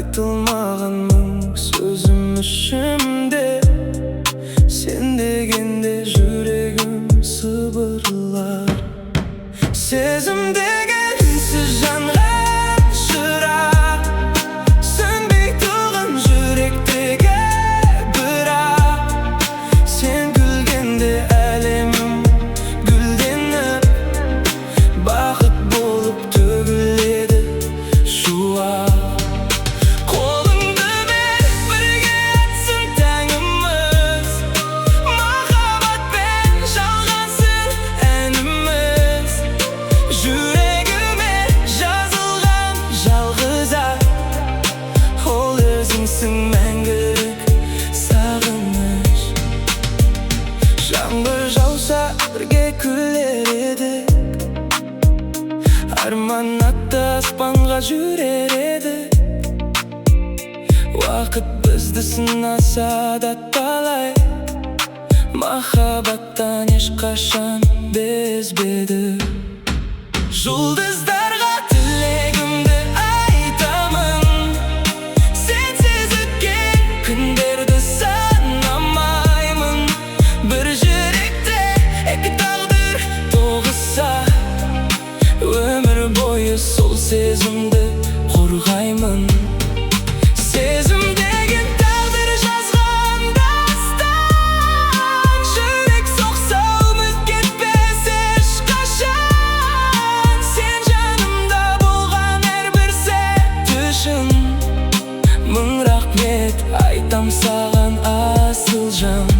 айтылмаған мың сөзім ішімде. Сен дегенде жүрегім сыбырлар. Сезім деген үнсіз жанған шырақ, сөнбей тұрған жүректегі бірақ. Сен күлгенде әлемім гүлденіп, бақыт болып төгіледі шуақ. Қолыңды бер, бірге атсын тәңіміз, махаббатпен жалғасын әніміз. Жүрегіме жазылған жалғыз ат, ол өзіңсің мәңгілік сағыныш. Жаңбыр жауса бірге күлер едік, арман атты аспанға жүрер едік. Уақыт бізді сынаса да талай, махаббаттан ешқашан безбедік. Жұлдыздарға тілегімді айтамын, сенсіз өткен күндерді санамаймын. Бір жүректе екі тағдыр тоғыса, өмір бойы сол сезімді қорғаймын. Сезім деген тағдыр жазған дастан, жүрек соқса үміт кетпес ешқашан. Сен жанымда болған әрбір сәт үшін мың рахмет айтам саған асыл жан.